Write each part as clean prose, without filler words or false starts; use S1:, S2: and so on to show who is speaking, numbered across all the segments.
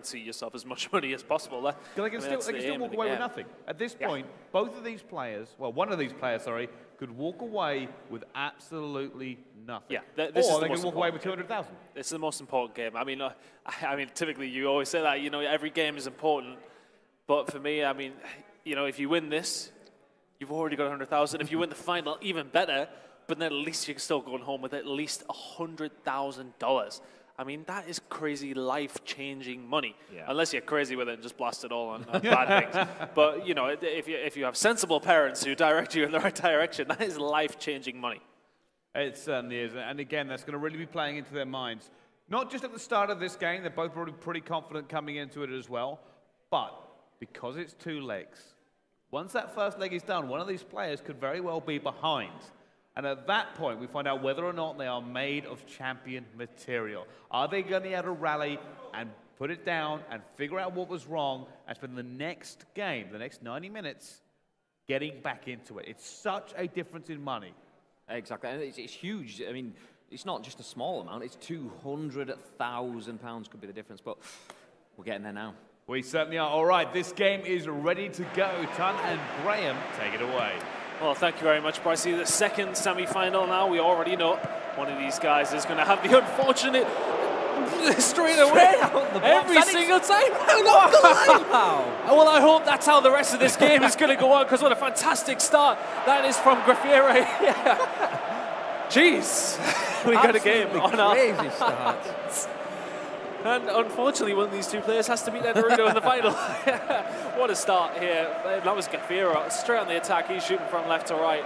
S1: see yourself as much money as possible there.
S2: They can still walk away with nothing. At this point, both of these players, well, one of these players, sorry, could walk away with absolutely nothing.
S1: Yeah,
S2: or they can walk away with 200,000.
S1: This is the most important game. I mean, typically you always say that, every game is important. But for me, if you win this, you've already got 100,000. If you win the final, even better. But then at least you're still going home with at least $100,000. I mean, that is crazy, life-changing money. Yeah. Unless you're crazy with it and just blast it all on bad things. But, if you have sensible parents who direct you in the right direction, that is life-changing money.
S2: It certainly is. And again, that's going to really be playing into their minds. Not just at the start of this game. They're both probably pretty confident coming into it as well. But because it's 2 legs, once that first leg is done, one of these players could very well be behind. And at that point, we find out whether or not they are made of champion material. Are they going to be able to rally and put it down and figure out what was wrong and spend the next game, the next 90 minutes, getting back into it? It's such a difference in money.
S3: Exactly, and it's huge. I mean, it's not just a small amount. It's £200,000 could be the difference, but we're getting there now.
S2: We certainly are. All right, this game is ready to go. Ton and Graham, take it away.
S1: Well, thank you very much, Brycey. The second semi-final now, we already know one of these guys is going to have the unfortunate straight away every single time. Well, I hope that's how the rest of this game is going to go on, because what a fantastic start that is from Graffiere. Jeez, we got a game on our
S3: crazy start.
S1: And unfortunately, one of these two players has to beat Naruto in the final. What a start here. That was Graffiere straight on the attack. He's shooting from left to right.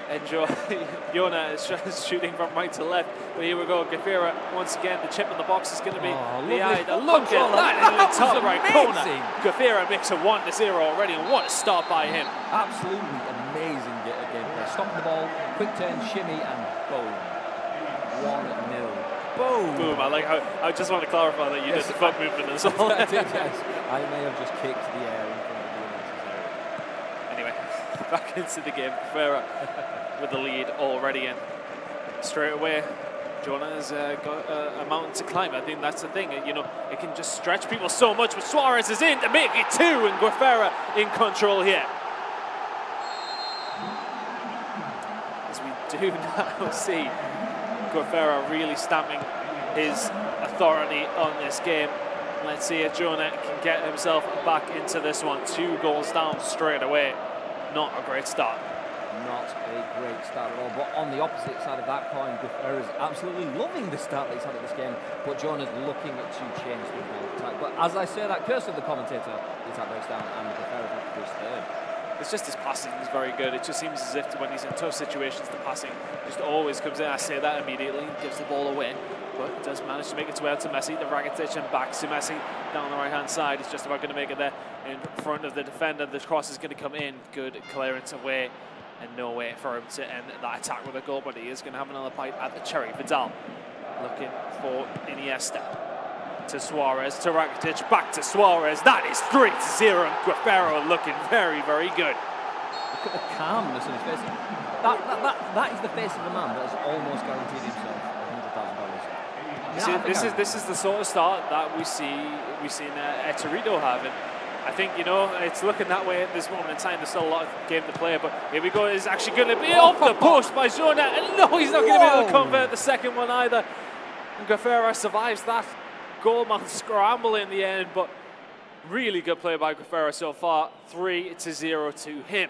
S1: And Jona is shooting from right to left. But here we go. Graffiere, once again, the chip in the box is going to be the eye. Look at that in the top right corner. Graffiere makes it 1-0 already. And what a start by him.
S3: Absolutely amazing gameplay. Stopping the ball, quick turn, shimmy, and boom. 1-0. Boom.
S1: Boom. I just want to clarify that you did the foot movement as well.
S3: I did, yes. I may have just kicked the air in front of the
S1: Anyway, back into the game. Graffiere with the lead already, and straight away, Jonah has got a mountain to climb. I think that's the thing. It can just stretch people so much, but Suarez is in to make it 2, and Graffiere in control here. As we do now see Graffiere really stamping his authority on this game. Let's see if Jonah can get himself back into this one. 2 goals down straight away. Not a great start.
S3: Not a great start at all. But on the opposite side of that coin, Graffiere is absolutely loving the start that he's had at this game. But Jonah's looking to change the attack. But as I say that, curse of the commentator, the attack breaks down and Graffiere is for his third.
S1: It's just his passing is very good. It just seems as if when he's in tough situations, the passing just always comes in. I say that immediately, gives the ball away, but does manage to make its way out to Messi, the Rakitic, and back to Messi down the right-hand side. He's just about going to make it there in front of the defender. The cross is going to come in. Good clearance away, and no way for him to end that attack with a goal, but he is going to have another bite at the cherry. Vidal looking for Iniesta. To Suarez, to Rakitic, back to Suarez. That is 3-0, and Graffiere looking very, very good.
S3: Look at the calmness on his face. That is the face of a man that has almost guaranteed himself $100,000.
S1: This is the sort of start that we've seen Torito have, and I think it's looking that way at this moment in time. There's still a lot of game to play, but here we go. It's actually going to be off the post by Jonah, and no, he's not going to be able to convert the second one either. And Graffiere survives that goalmouth scramble in the end, but really good play by Graffiere so far. 3-0 to him.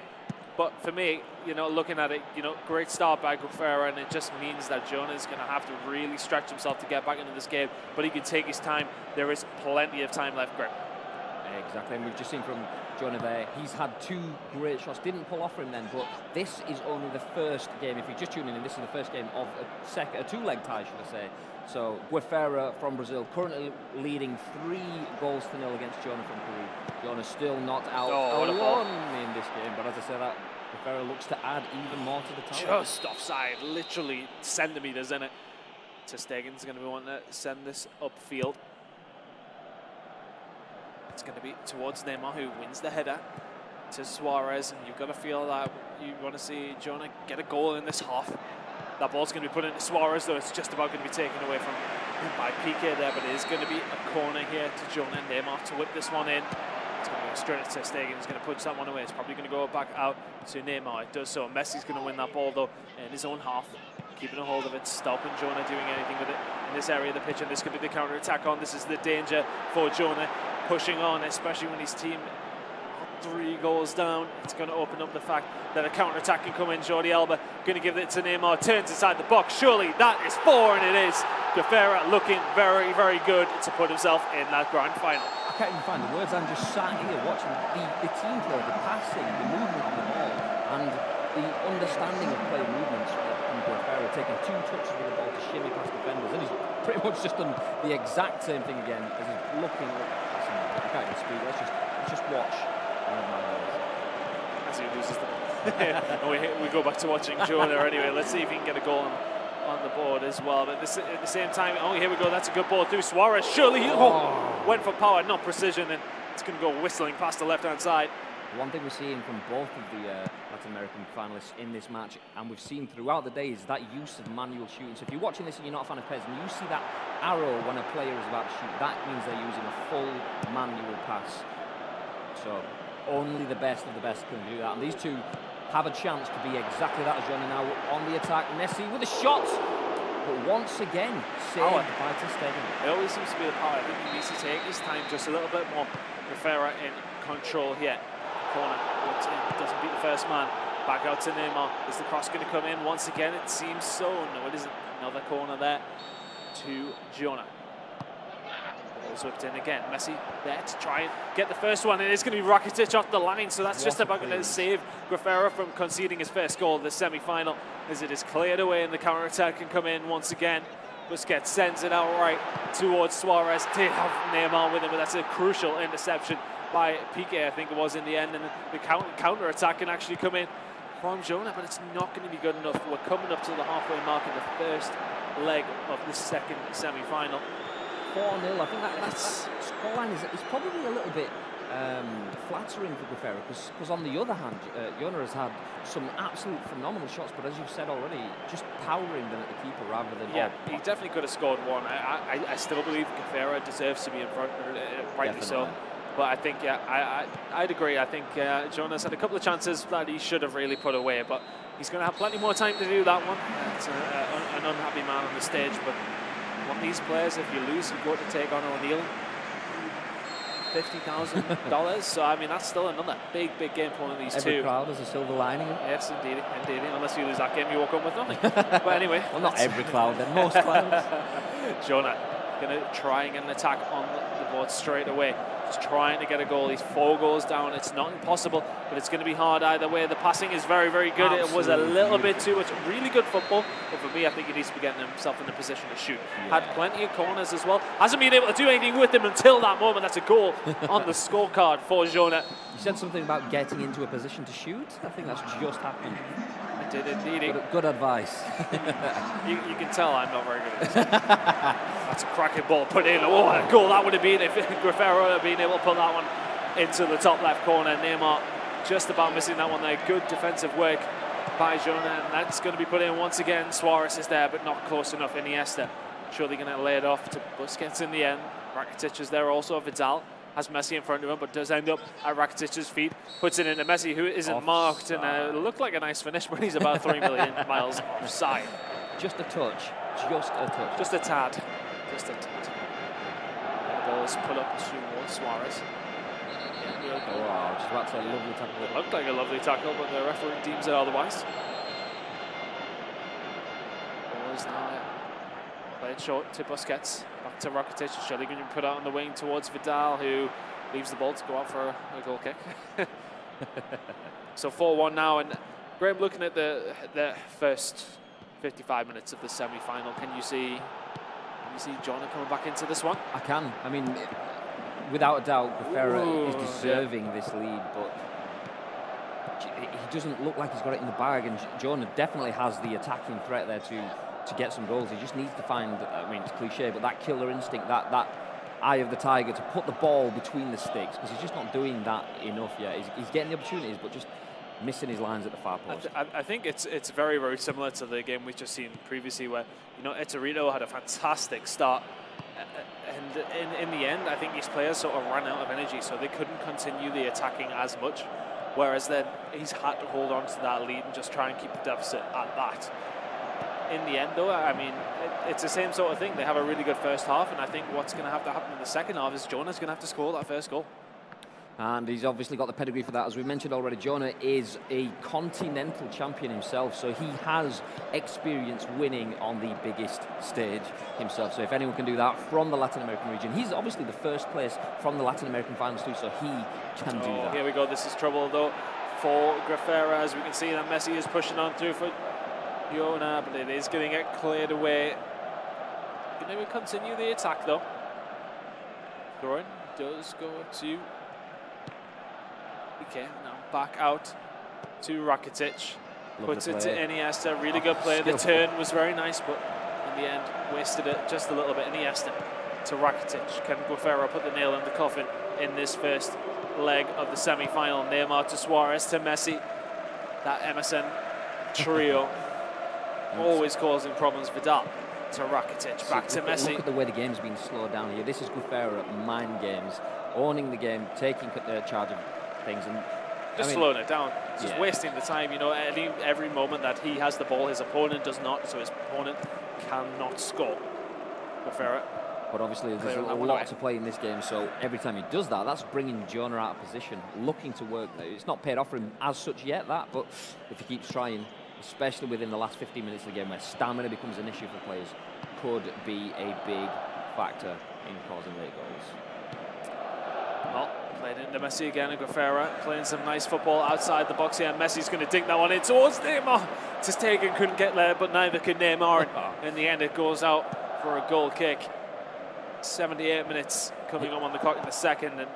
S1: But for me, looking at it, great start by Graffiere, and it just means that Jonah is going to have to really stretch himself to get back into this game, but he can take his time. There is plenty of time left, Graham.
S3: Exactly, and we've just seen from Jonah there, he's had 2 great shots, didn't pull off for him then, but this is only the first game. If you're just tuning in, this is the first game of a 2-leg tie, should I say. So Graffiere from Brazil currently leading 3-0 against Jonah from Peru. Jonah still not out alone in this game, but as I said, that Graffiere looks to add even more to the tie.
S1: Just offside, literally centimetres in it. Ter Stegen's going to be wanting to send this upfield. It's going to be towards Neymar, who wins the header to Suarez, and you've got to feel that you want to see Jonah get a goal in this half. That ball's going to be put into Suarez, though it's just about going to be taken away from by Piqué there, but it is going to be a corner here to Jonah. Neymar to whip this one in. It's going to go straight at Ter Stegen. He's going to punch that one away. It's probably going to go back out to Neymar. It does so. Messi's going to win that ball though in his own half, keeping a hold of it, stopping Jonah doing anything with it in this area of the pitch, and this could be the counter attack on. This is the danger for Jonah, pushing on, especially when his team 3 goals down. It's going to open up the fact that a counter attack can come in. Jordi Alba going to give it to Neymar, turns inside the box. Surely that is 4, and it is. Gafera looking very, very good to put himself in that grand final.
S3: I can't even find the words. I'm just sat here watching the team play, the passing, the movement on the ball, and the understanding of play movements from Gafera, taking 2 touches with the ball to shimmy past defenders, and he's pretty much just done the exact same thing again as he's looking. I can't even speak. Let's just watch.
S1: As he loses the ball. And we go back to watching Jonah anyway. Let's see if he can get a goal on the board as well. But at the same time, oh, here we go. That's a good ball through Suarez. Surely he went for power, not precision, and it's going to go whistling past the left-hand side.
S3: One thing we're seeing from both of the Latin American finalists in this match, and we've seen throughout the day, is that use of manual shooting. So if you're watching this and you're not a fan of Pez, and you see that arrow when a player is about to shoot, that means they're using a full manual pass. So only the best of the best can do that. And these two have a chance to be exactly that as Johnny now on the attack. Messi with a shot, but once again saved by Ter Stegen.
S1: It always seems to be the power. I think he needs to take his time just a little bit more. Gafera in control here. Corner, doesn't beat the first man. Back out to Neymar. Is the cross going to come in once again? It seems so. No, it isn't. Another corner there to Jonah. Whipped in again. Messi there to try and get the first one, and it's going to be Rakitic off the line, so that's just about going to save Gafera from conceding his first goal of the semi-final, as it is cleared away and the counter-attack can come in once again. Busquets sends it out right towards Suarez. Did have Neymar with him, but that's a crucial interception by Piqué, I think it was in the end, and the counter-attack can actually come in from Jonah, but it's not going to be good enough. We're coming up to the halfway mark of the first leg of the second semi-final.
S3: 4-0. I think that scoreline is probably a little bit flattering for Gafera, because on the other hand, Jonah has had some absolute phenomenal shots, but as you've said already, just powering them at the keeper rather than...
S1: Yeah, he definitely could have scored one. I still believe Gafera deserves to be in front, rightly so. But I think, yeah, I'd agree. I think Jonah's had a couple of chances that he should have really put away, but he's going to have plenty more time to do that one. It's an unhappy man on the stage, but one of these players, if you lose, you go to take on O'Neill. $50,000. So, I mean, that's still another big game for one of these two.
S3: Every crowd has a silver lining.
S1: Yes, indeed. Unless you lose that game, you walk up with nothing. But anyway.
S3: Well, not every crowd, then most clouds.
S1: Jonah going to try and get an attack on the board straight away. He's trying to get a goal. He's 4 goals down. It's not impossible, but it's going to be hard either way. The passing is very, very good. Absolutely. It was a little bit too much. Really good football, but for me, I think he needs to be getting himself in a position to shoot. Yeah. Had plenty of corners as well. Hasn't been able to do anything with them until that moment. That's a goal on the scorecard for Jonah.
S3: You said something about getting into a position to shoot. I think that's just happened.
S1: I did indeed.
S3: Good advice.
S1: you can tell I'm not very good at this. That's a cracking ball put in. Oh, what a goal that would have been if Gafera had been able to put that one into the top left corner. Neymar just about missing that one there. Good defensive work by Jonah, and that's going to be put in once again. Suarez is there, but not close enough. Iniesta surely going to lay it off to Busquets in the end. Rakitic is there also. Vidal has Messi in front of him, but does end up at Rakitic's feet. Puts it into Messi, who isn't marked, and it looked like a nice finish, but he's about 3 million miles offside.
S3: Just a touch. Just a touch.
S1: Just a tad. Just a tad. And the ball is put up towards Suarez.
S3: Wow, just about to say a lovely tackle.
S1: It looked like a lovely tackle, but the referee deems it otherwise. Ball is now played short to Busquets. Back to Rakitic. Surely going to put out on the wing towards Vidal, who leaves the ball to go out for a goal kick. So 4-1 now, and Graham, looking at the first 55 minutes of the semi-final, can you see Jonah coming back into this one?
S3: I can. I mean, without a doubt, Gafera is deserving this lead, but he doesn't look like he's got it in the bag, and Jonah definitely has the attacking threat there to get some goals. He just needs to find, I mean, it's cliche, but that killer instinct, that eye of the tiger to put the ball between the sticks, because he's just not doing that enough yet. He's getting the opportunities, but just missing his lines at the far post.
S1: I think it's very, very similar to the game we've just seen previously, where Eterito had a fantastic start, and in the end, I think these players sort of ran out of energy, so they couldn't continue the attacking as much. Whereas then he's had to hold on to that lead and just try and keep the deficit at that. In the end, though, I mean, it's the same sort of thing. They have a really good first half, and I think what's going to have to happen in the second half is Jonah's going to have to score that first goal.
S3: And he's obviously got the pedigree for that. As we mentioned already, Jonah is a continental champion himself, so he has experience winning on the biggest stage himself. So if anyone can do that from the Latin American region, he's obviously the first place from the Latin American finals too, so he can do that.
S1: Here we go. This is trouble, though, for Grafera. As we can see, that Messi is pushing on through for Jonah, but it is going to get cleared away. Going to continue the attack, though. Throwing does go to... Okay, now back out to Rakitic. Puts it to Iniesta. Really good play. The turn was very nice, but in the end, wasted it just a little bit. Iniesta to Rakitic. Can Guerrero put the nail in the coffin in this first leg of the semi-final? Neymar to Suarez to Messi. That MSN trio always causing problems. Vidal to Rakitic. Back to Messi.
S3: Look at the way the game's been slowed down here. This is Guerrero at mind games, owning the game, taking charge of things, and
S1: just slowing it down, just wasting the time. Every moment that he has the ball, his opponent does not, so his opponent cannot score.
S3: But obviously there's a lot to play in this game, so every time he does that, that's bringing Jonah out of position, looking to work there. It's not paid off for him as such yet, but if he keeps trying, especially within the last 15 minutes of the game where stamina becomes an issue for players, could be a big factor in causing late goals.
S1: Well, played into Messi again, and Guerrero playing some nice football outside the box here, and Messi's going to dink that one in towards Neymar. Ter Stegen couldn't get there, but neither could Neymar. In the end, it goes out for a goal kick. 78 minutes coming on the clock in the second. And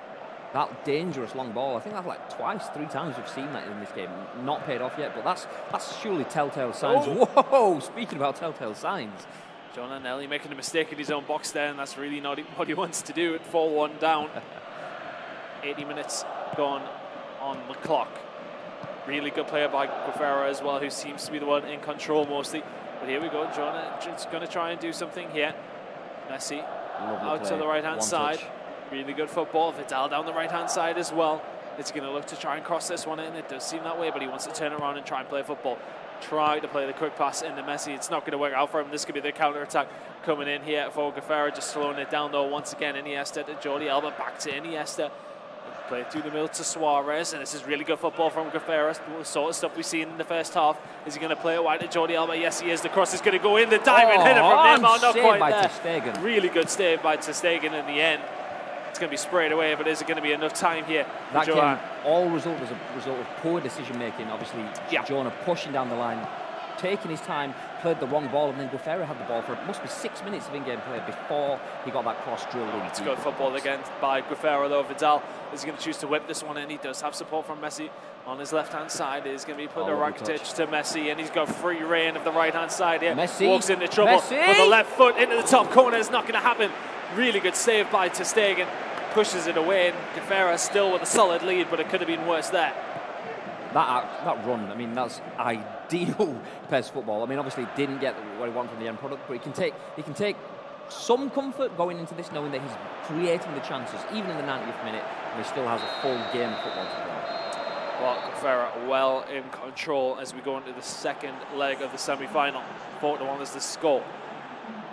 S3: that dangerous long ball, I think that's like three times we've seen that in this game. Not paid off yet, but that's surely telltale signs. Oh. Whoa, speaking about telltale signs.
S1: Jonah Nelly making a mistake in his own box there, and that's really not what he wants to do at 4-1 down. 80 minutes gone on the clock. Really good player by Guerrero as well, who seems to be the one in control mostly. But here we go, Jonah just going to try and do something here. Messi out to the right-hand side. Really good football. Vidal down the right-hand side as well. It's going to look to try and cross this one in. It does seem that way, but he wants to turn around and try and play football. Try to play the quick pass into Messi. It's not going to work out for him. This could be the counter-attack coming in here for Guerrero, just slowing it down though once again. Iniesta to Jordi Alba, back to Iniesta. Play through the middle to Suarez, and this is really good football from Guerrero. The sort of stuff we've seen in the first half. Is he going to play it wide to Jordi Alba? Yes, he is. The cross is going to go in. The diving header from Neymar, not quite there.
S3: Ter Stegen.
S1: Really good save by Ter Stegen in the end. It's going to be sprayed away, but is it going to be enough time here?
S3: That game all result was a result of poor decision making. Obviously, Jonah pushing down the line, taking his time, played the wrong ball, and then Guerrero had the ball for it must be 6 minutes of in-game play before he got that cross drilled in.
S1: It's good football again by Guerrero though. Vidal is going to choose to whip this one in. He does have support from Messi on his left-hand side. He's going to be put to Rakitic to Messi, and he's got free reign of the right-hand side here.
S3: Messi
S1: walks into trouble with the left foot into the top corner. It's not going to happen. Really good save by Ter Stegen. Pushes it away, and Guerrero still with a solid lead, but it could have been worse there.
S3: That run, I mean, that's ideal PES football. I mean, obviously didn't get what he wanted from the end product, but he can take some comfort going into this, knowing that he's creating the chances, even in the 90th minute, and he still has a full game of football to play.
S1: Well, Guerrero well in control as we go into the second leg of the semi-final. 4-1 is the score.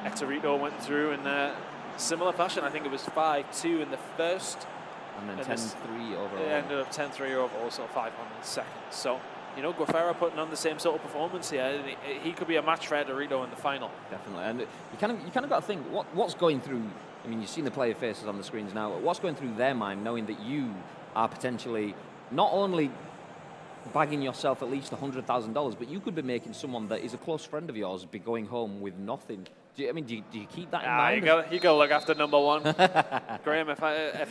S1: Eterito went through in similar fashion. I think it was 5-2 in the first.
S3: And then 10-3 overall.
S1: It ended up 10-3 overall, so 5-1 in the second. So, Guerrero putting on the same sort of performance here. He could be a match for Eterito in the final.
S3: Definitely. And you kind of got to think, what's going through, I mean, you've seen the player faces on the screens now. What's going through their mind, knowing that you are potentially not only bagging yourself at least $100,000, but you could be making someone that is a close friend of yours be going home with nothing. Do you keep that in mind?
S1: You got to look after number one. Graham, if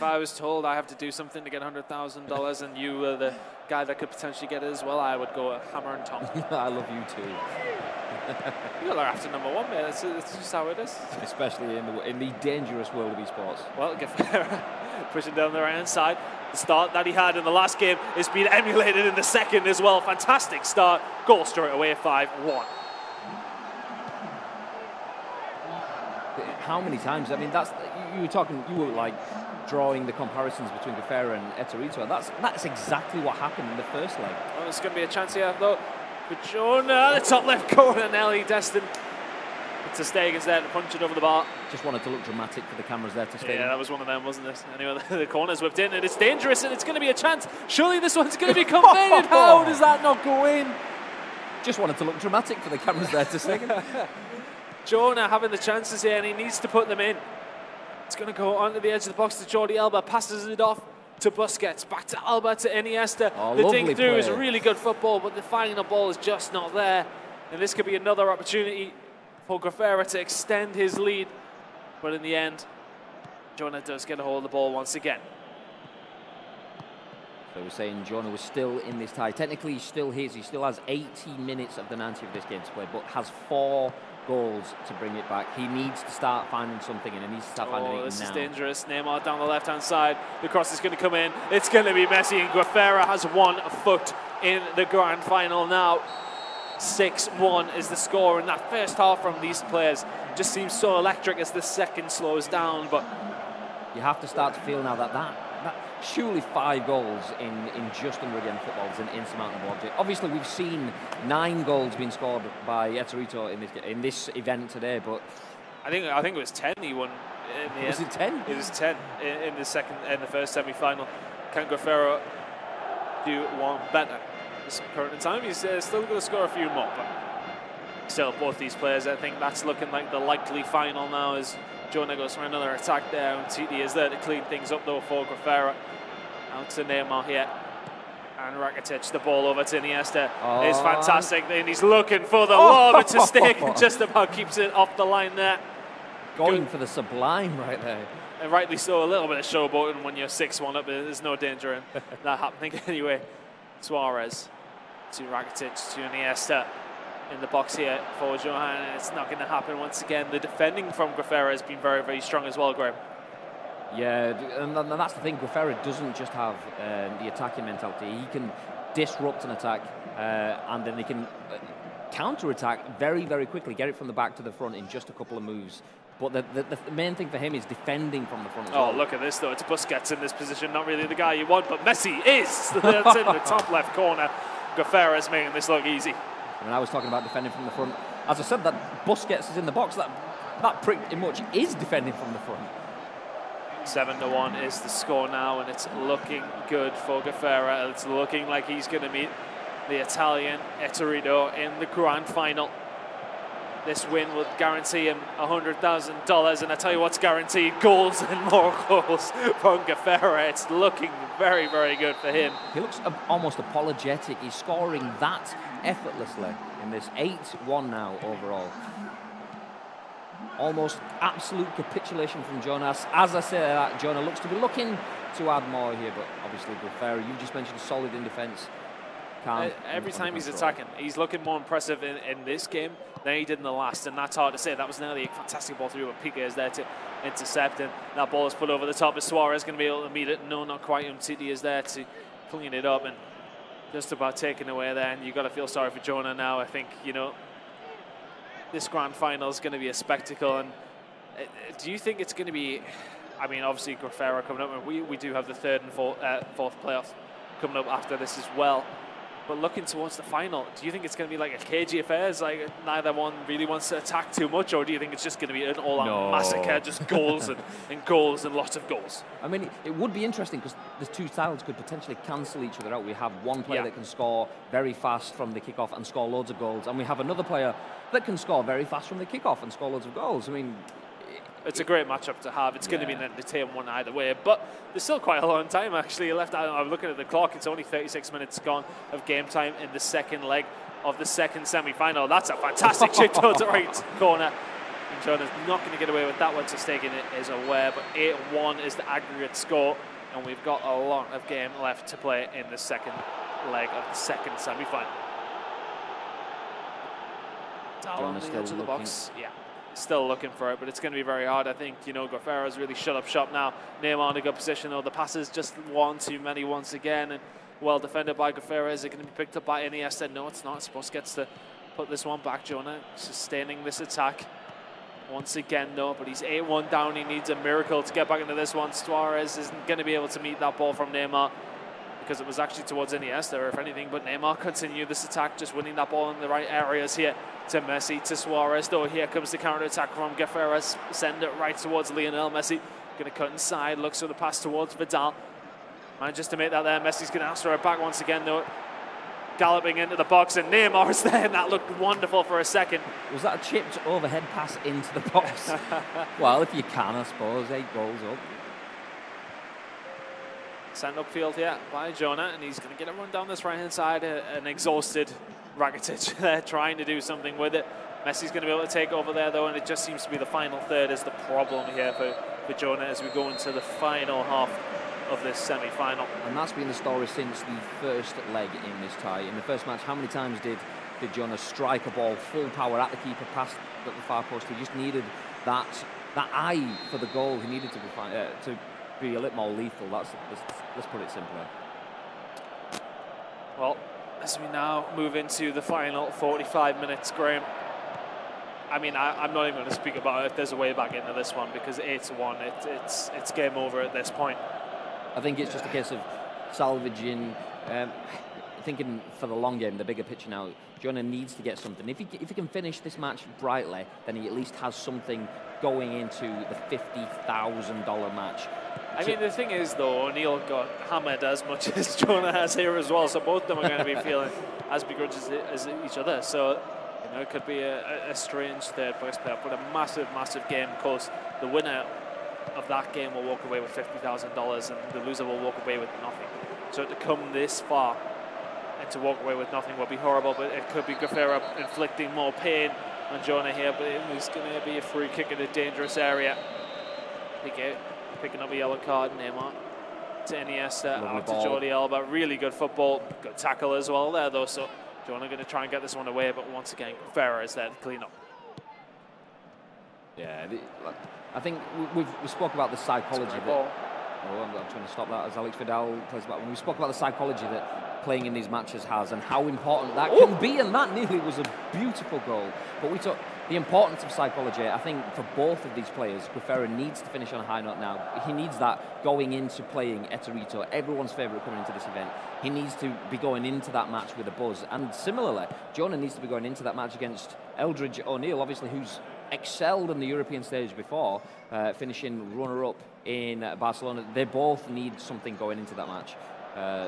S1: I was told I have to do something to get $100,000 and you were the guy that could potentially get it as well, I would go hammer and tongs.
S3: I love you too.
S1: You're after number one, mate. That's just how it is.
S3: Especially in the dangerous world of esports.
S1: Well, Guevara pushing down the right-hand side. The start that he had in the last game is being emulated in the second as well. Fantastic start. Goal straight away, 5-1.
S3: How many times? I mean, you were like drawing the comparisons between Guevara and Eterito. That's exactly what happened in the first leg.
S1: Well, there's going to be a chance here, though. For Jonah, the top left corner, Nelly destined. It's a Stegens there to punch it over the bar.
S3: Just wanted to look dramatic for the cameras there to stay.
S1: Yeah, that was one of them, wasn't it? Anyway, the corner's whipped in, and it's dangerous, and it's going to be a chance. Surely this one's going to be converted. How does that not go in?
S3: Just wanted to look dramatic for the cameras there to second.
S1: Jonah having the chances here, and he needs to put them in. It's going to go onto the edge of the box to Jordi Alba, passes it off to Busquets, back to Alba, to Iniesta. The ding through is really good football, but the final ball is just not there. And this could be another opportunity for Guevara to extend his lead. But in the end, Jonah does get a hold of the ball once again.
S3: So we're saying Jonah was still in this tie. Technically, he's still his. He still has 80 minutes of the 90 of this game to play, but has 4 goals to bring it back. He needs to start finding something, and he needs to start finding it now.
S1: This is dangerous. Neymar down the left-hand side. The cross is going to come in. It's going to be Messi, and Guevara has 1 foot in the grand final now. 6-1 is the score, and that first half from these players just seems so electric as the second slows down. But
S3: you have to start to feel now that surely 5 goals in just under a game of football is an insurmountable object. Obviously, we've seen 9 goals being scored by Eterito in this event today, but
S1: I think it was 10 he won in the end.
S3: Was it 10?
S1: It was 10 in the first semi-final. Can Guevara do one better? This current time, he's still going to score a few more, but still, both these players, I think that's looking like the likely final now as Jonah goes for another attack there, and Titi is there to clean things up though for Guevara. Out to Neymar here, and Rakitic, the ball over to Iniesta is fantastic, and he's looking for the lob. It's a stick, and just about keeps it off the line there.
S3: Going for the sublime right there.
S1: And rightly so, a little bit of showboating when you're 6-1 up. There's no danger in that happening anyway. Suarez to Rakitic to Iniesta in the box here for Johan, and it's not going to happen once again. The defending from Guevara has been very, very strong as well, Graham.
S3: Yeah, and that's the thing. Guevara doesn't just have the attacking mentality. He can disrupt an attack, and then he can counter-attack very, very quickly, get it from the back to the front in just a couple of moves. But the main thing for him is defending from the front as well.
S1: Oh, look at this, though. It's Busquets in this position. Not really the guy you want, but Messi is. That's in the top left corner. Guevara's making this look easy.
S3: And I was talking about defending from the front. As I said, that Busquets is in the box. That pretty much is defending from the front.
S1: 7-1 is the score now, and it's looking good for Guevara. It's looking like he's going to meet the Italian Eterito in the grand final. This win will guarantee him $100,000, and I tell you what's guaranteed: goals and more goals from Guevara. It's looking very, very good for him.
S3: He looks almost apologetic. He's scoring that effortlessly in this 8-1 now overall. Almost absolute capitulation from Jonas. As I say that, Jonah looks to be looking to add more here, but obviously Guevara, you just mentioned solid in defence.
S1: Every time he's attacking, he's looking more impressive in this game than he did in the last, and that's hard to say. That was nearly a fantastic ball through, but Piqué is there to intercept, and that ball is put over the top. Is Suarez going to be able to meet it? No, not quite. Umtiti is there to clean it up, and just about taken away there, and you've got to feel sorry for Jonah now. I think, you know, this grand final is going to be a spectacle, and do you think it's going to be, I mean, obviously Guevara coming up, and we do have the third and fourth playoff coming up after this as well. But looking towards the final, do you think it's going to be like a cagey affair? Like neither one really wants to attack too much, or do you think it's just going to be an all-out massacre, just goals and goals and lots of goals?
S3: I mean, it would be interesting because the two styles could potentially cancel each other out. We have one player that can score very fast from the kickoff and score loads of goals, and we have another player that can score very fast from the kickoff and score loads of goals. I mean,
S1: it's a great matchup to have. It's going to be an entertaining one either way, but there's still quite a long time actually left. I'm looking at the clock. It's only 36 minutes gone of game time in the second leg of the second semi-final. That's a fantastic chip towards the right corner. And Jonah's not going to get away with that one, so Stegen is aware, but 8-1 is the aggregate score, and we've got a lot of game left to play in the second leg of the second semi-final. Down on the edge of the box. Yeah, still looking for it, but it's going to be very hard. I think, you know, Guerrero's really shut up shop now. Neymar in a good position, though. The passes just one too many once again, and well defended by Guerrero. Is it going to be picked up by Iniesta? No, it's not. Spurs gets to put this one back. Jonah sustaining this attack once again, though, but he's 8-1 down. He needs a miracle to get back into this one. Suarez isn't going to be able to meet that ball from Neymar, because it was actually towards Iniesta, if anything, but Neymar continued this attack, just winning that ball in the right areas here to Messi, to Suarez, though. Here comes the counter-attack from Guerrero, send it right towards Lionel Messi, going to cut inside, looks for the pass towards Vidal, manages to make that there. Messi's going to ask for it back once again, though, galloping into the box, and Neymar is there, and that looked wonderful for a second.
S3: Was that a chipped overhead pass into the box? Well, if you can, I suppose, 8 goals up.
S1: Sent upfield here by Jonah, and he's going to get a run down this right-hand side. An exhausted Rakitic there trying to do something with it. Messi's going to be able to take over there, though, and it just seems to be the final third is the problem here for Jonah as we go into the final half of this semi-final.
S3: And that's been the story since the first leg in this tie. In the first match, how many times did Jonah strike a ball full power at the keeper, past the far post? He just needed that eye for the goal. He needed to be a little more lethal. Let's put it simply.
S1: Well, as we now move into the final 45 minutes, Graham, I mean, I'm not even going to speak about if there's a way back into this one, because 8-1, it's game over at this point.
S3: I think it's just a case of salvaging, thinking for the long game, the bigger picture now. Jonah needs to get something. If he can finish this match brightly, then he at least has something going into the $50,000 match.
S1: I mean, the thing is, though, O'Neill got hammered as much as Jonah has here as well, so both of them are going to be feeling as begrudged as each other. So, you know, it could be a strange third-place playoff, but a massive, massive game. Of course, the winner of that game will walk away with $50,000, and the loser will walk away with nothing. So to come this far and to walk away with nothing will be horrible, but it could be Guerrero inflicting more pain on Jonah here, but it was going to be a free kick in a dangerous area. Picking up a yellow card, Neymar to Iniesta, out to Jordi Alba. Really good football, good tackle as well there, though. So Jonah going to try and get this one away, but once again, Guerrero is there to clean up.
S3: Yeah, I think we spoke about the psychology that. Oh, I'm trying to stop that as Alex Vidal plays back. When we spoke about the psychology that playing in these matches has and how important that can be, and that nearly was a beautiful goal. But we talk the importance of psychology. I think for both of these players, Guerrero needs to finish on a high note now. He needs that going into playing Eterito, everyone's favourite coming into this event. He needs to be going into that match with a buzz. And similarly, Jonah needs to be going into that match against Eldridge O'Neill, obviously, who's excelled in the European stage before, finishing runner-up in Barcelona. They both need something going into that match.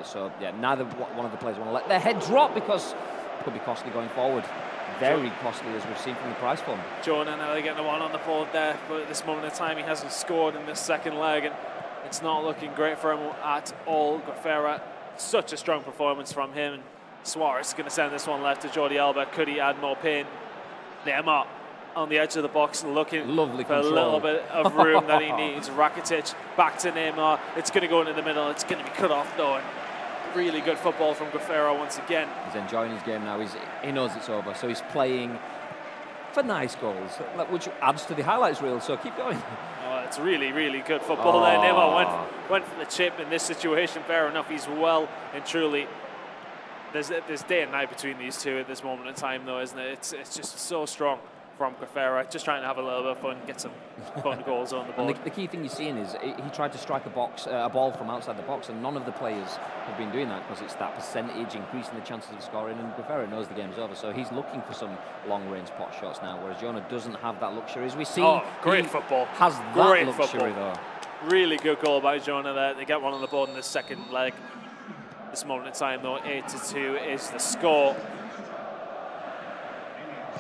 S3: So, yeah, neither one of the players want to let their head drop, because it could be costly going forward. Very costly, as we've seen from the prize fund.
S1: Jonah nearly getting the one on the board there, but at this moment in time, he hasn't scored in this second leg, and it's not looking great for him at all. Guerrero, such a strong performance from him. And Suarez is going to send this one left to Jordi Alba. Could he add more pain? Neymar on the edge of the box, looking for a little bit of room that he needs. Rakitic back to Neymar. It's going to go into the middle. It's going to be cut off, though. And really good football from Guerrero once again.
S3: He's enjoying his game now. He knows it's over, so he's playing for nice goals, which adds to the highlights reel, so keep going.
S1: Oh, it's really, really good football there. Neymar went for the chip in this situation. Fair enough, he's well and truly. There's day and night between these two at this moment in time, though, isn't it? It's just so strong from Guerrero, just trying to have a little bit of fun, get some fun goals on the board.
S3: And the key thing you're seeing is he tried to strike a ball from outside the box, and none of the players have been doing that, because it's that percentage increasing the chances of scoring, and Guerrero knows the game's over, so he's looking for some long-range pot shots now, whereas Jonah doesn't have that luxury. As we see,
S1: great football.
S3: Has that
S1: great
S3: luxury,
S1: football.
S3: though.
S1: Really good goal by Jonah there. They get one on the board in the second leg. This moment in time, though, 8-2 is the score.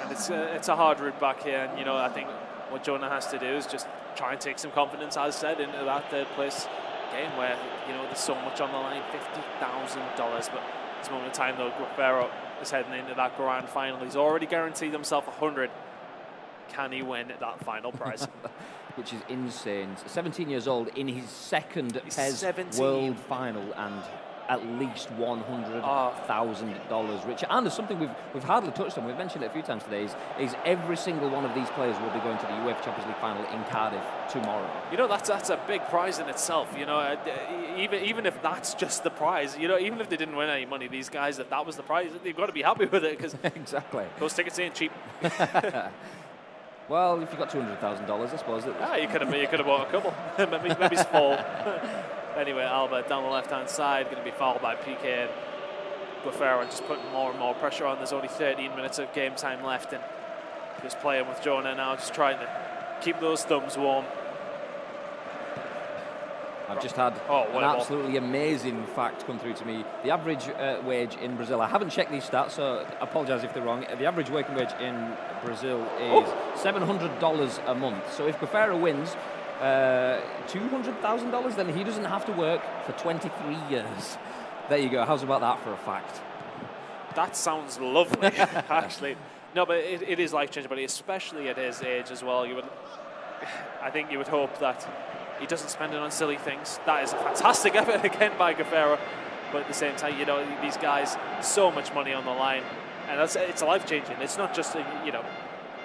S1: And it's a hard route back here, and, you know, I think what Jonah has to do is just try and take some confidence, as said, into that third place game where, you know, there's so much on the line, $50,000. But this moment in time, though, Guerrero is heading into that grand final. He's already guaranteed himself 100. Can he win that final prize?
S3: Which is insane. 17 years old in his second PES World Final, and at least $100,000. Richard, and there's something we've hardly touched on. We've mentioned it a few times today. Is every single one of these players will be going to the UEFA Champions League final in Cardiff tomorrow.
S1: You know, that's a big prize in itself. You know, even if that's just the prize, you know, even if they didn't win any money, these guys, if that was the prize, they've got to be happy with it, because
S3: exactly,
S1: those tickets ain't cheap.
S3: Well, if you got $200,000, I suppose. You
S1: could have bought a couple. maybe small. Anyway, Alba down the left-hand side, going to be fouled by PK, and Guerrero just putting more and more pressure on. There's only 13 minutes of game time left, and just playing with Jonah now, just trying to keep those thumbs warm.
S3: I've just had an absolutely amazing fact come through to me. The average wage in Brazil, I haven't checked these stats, so I apologise if they're wrong. The average working wage in Brazil is $700 a month. So if Guerrero wins $200,000, then he doesn't have to work for 23 years. There you go. How's about that for a fact?
S1: That sounds lovely, actually. No, but it is life-changing, but especially at his age as well. I think you would hope that he doesn't spend it on silly things. That is a fantastic effort again by Guerrero. But at the same time, you know, these guys, so much money on the line. And it's life-changing. It's not just, you know,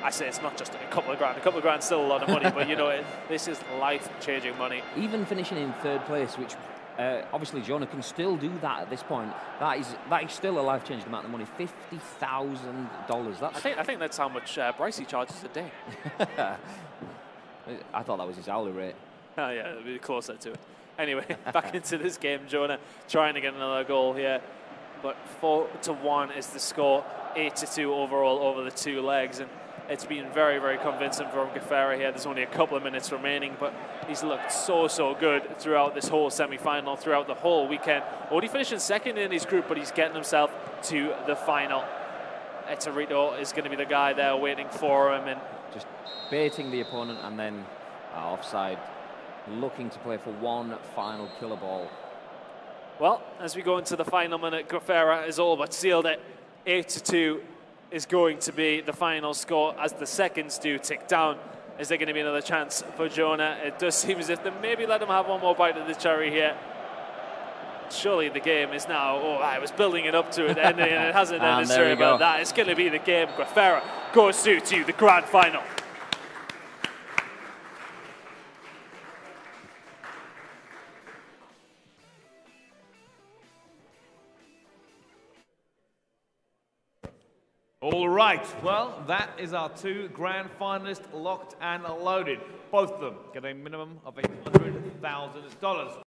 S1: I say it's not just a couple of grand. A couple of grand's still a lot of money, but, you know, this is life-changing money.
S3: Even finishing in third place, which obviously Jonah can still do that at this point. That is still a life-changing amount of money. $50,000.
S1: I think that's how much Brycey charges a day.
S3: I thought that was his hourly rate.
S1: Oh, yeah, it'll be closer to it. Anyway, back into this game, Jonah trying to get another goal here. But 4-1 is the score, 8-2 overall over the two legs. And it's been very, very convincing from Guerrero here. There's only a couple of minutes remaining, but he's looked so good throughout this whole semi-final, throughout the whole weekend. Only finishing second in his group, but he's getting himself to the final. Eterito is going to be the guy there waiting for him. And
S3: just baiting the opponent and then offside. Looking to play for one final killer ball.
S1: Well, as we go into the final minute, Guerrero is all but sealed it. 8-2 is going to be the final score as the seconds do tick down. Is there going to be another chance for Jonah? It does seem as if they maybe let him have one more bite of the cherry here. Surely the game is now, I was building it up to it ending, and it hasn't ended. Sorry about that. It's going to be the game. Guerrero goes through to the grand final.
S2: All right, well, that is our two grand finalists locked and loaded. Both of them get a minimum of $100,000.